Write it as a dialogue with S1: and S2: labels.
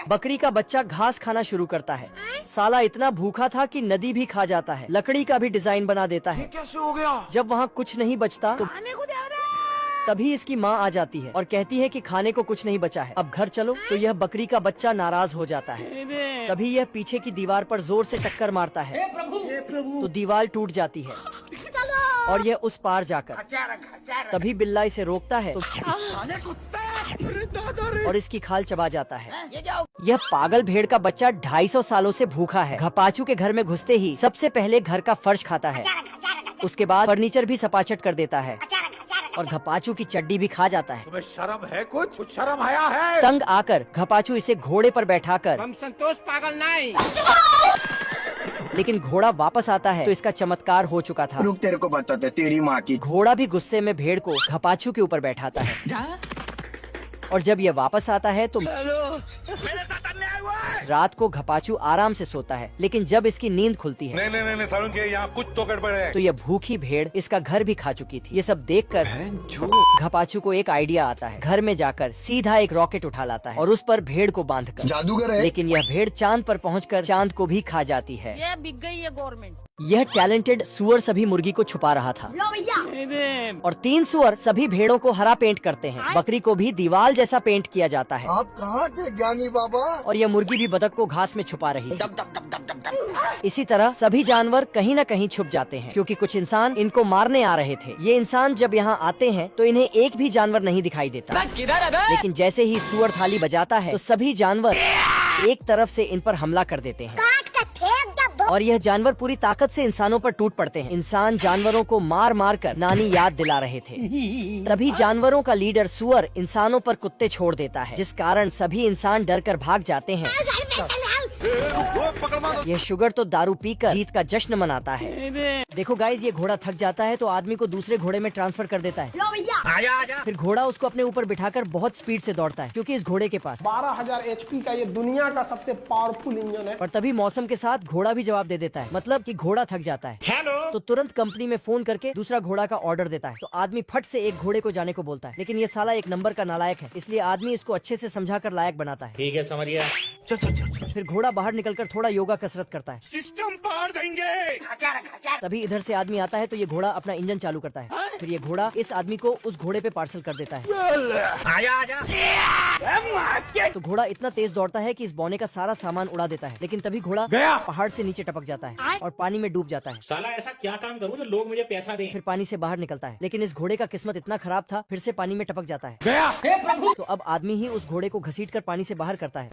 S1: बकरी का बच्चा घास खाना शुरू करता है। साला इतना भूखा था कि नदी भी खा जाता है, लकड़ी का भी डिजाइन बना देता है।
S2: कैसे हो गया?
S1: जब वहाँ कुछ नहीं बचता तो तभी इसकी माँ आ जाती है और कहती है कि खाने को कुछ नहीं बचा है, अब घर चलो। तो यह बकरी का बच्चा नाराज हो जाता है। तभी यह पीछे की दीवार पर जोर से टक्कर मारता है।
S2: हे प्रभु।
S1: तो दीवार टूट जाती है और यह उस पार जाकर तभी बिल्ला इसे रोकता है और इसकी खाल चबा जाता है। यह पागल भेड़ का बच्चा 250 सालों से भूखा है। घपाचू के घर में घुसते ही सबसे पहले घर का फर्श खाता है, उसके बाद फर्नीचर भी सपाचट कर देता है और घपाचू की चड्डी भी खा जाता है।
S2: तुम्हें शर्म है? कुछ शर्म आया है?
S1: तंग आकर घपाचू इसे घोड़े पर बैठाकर
S2: हम संतोष पागल नहीं।
S1: लेकिन घोड़ा वापस आता है तो इसका चमत्कार हो चुका था।
S3: रुक, तेरे को बताते तेरी माँ की।
S1: घोड़ा भी गुस्से में भेड़ को घपाचू के ऊपर बैठाता है और जब यह वापस आता है तो रात को घपाचू आराम से सोता है। लेकिन जब इसकी नींद खुलती है
S4: नहीं सारुण के यहाँ कुछ तो गड़बड़ है।
S1: तो यह भूखी भेड़ इसका घर भी खा चुकी थी। ये सब देखकर घपाचू को एक आइडिया आता है। घर में जाकर सीधा एक रॉकेट उठा लाता है और उस पर भेड़ को बांधकर।
S3: जादूगर है।
S1: लेकिन यह भेड़ चांद पर पहुंचकर चांद को भी खा जाती है।
S5: ये बिक गई है गवर्नमेंट।
S1: यह टैलेंटेड सुअर सभी मुर्गी को छुपा रहा था
S5: लो भैया।
S1: और 3 सुअर सभी भेड़ों को हरा पेंट करते हैं। बकरी को भी दीवाल जैसा पेंट किया जाता है
S3: आप कहाँ थे ज्ञानी बाबा?
S1: और यह मुर्गी भी बतख को घास में छुपा रही है। इसी तरह सभी जानवर कहीं न कहीं छुप जाते हैं क्योंकि कुछ इंसान इनको मारने आ रहे थे। ये इंसान जब यहाँ आते हैं तो इन्हें एक भी जानवर नहीं दिखाई देता। लेकिन जैसे ही सुअर थाली बजाता है तो सभी जानवर एक तरफ से इन पर हमला कर देते हैं और यह जानवर पूरी ताकत से इंसानों पर टूट पड़ते हैं। इंसान जानवरों को मार मार कर नानी याद दिला रहे थे। तभी जानवरों का लीडर सुअर इंसानों पर कुत्ते छोड़ देता है, जिस कारण सभी इंसान डर कर भाग जाते हैं। यह शुगर तो दारू पीकर जीत का जश्न मनाता है। देखो गाइस, ये घोड़ा थक जाता है तो आदमी को दूसरे घोड़े में ट्रांसफर कर देता है।
S5: लो भैया।
S2: आजा।
S1: फिर घोड़ा उसको अपने ऊपर बिठाकर बहुत स्पीड से दौड़ता है क्योंकि इस घोड़े के पास
S6: 12,000 HP का ये दुनिया का सबसे पावरफुल इंजन है।
S1: और तभी मौसम के साथ घोड़ा भी जवाब दे देता है, मतलब कि घोड़ा थक जाता है।
S2: हेलो।
S1: तो तुरंत कंपनी में फोन करके दूसरा घोड़ा का ऑर्डर देता है। तो आदमी फट से एक घोड़े को जाने को बोलता है, लेकिन ये साला एक नंबर का नालायक है, इसलिए आदमी इसको अच्छे से समझाकर लायक बनाता है।
S2: ठीक है, समझ गया। चल।
S1: फिर घोड़ा बाहर निकलकर थोड़ा योगा कसरत करता है।
S2: सिस्टम पार देंगे।
S1: तभी इधर से आदमी आता है तो ये घोड़ा अपना इंजन चालू करता है। फिर ये घोड़ा इस आदमी को उस घोड़े पे पार्सल कर देता है।
S2: आजा।
S1: तो घोड़ा इतना तेज दौड़ता है कि इस बौने का सारा सामान उड़ा देता है। लेकिन तभी घोड़ा
S2: गया।
S1: पहाड़ से नीचे टपक जाता है और पानी में डूब जाता है।
S2: साला ऐसा क्या काम करूँ जो लोग मुझे पैसा दें?
S1: फिर पानी से बाहर निकलता है, लेकिन इस घोड़े का किस्मत इतना खराब था, फिर से पानी में टपक जाता है।
S2: गया।
S1: तो अब आदमी ही उस घोड़े को घसीट कर पानी से बाहर करता है।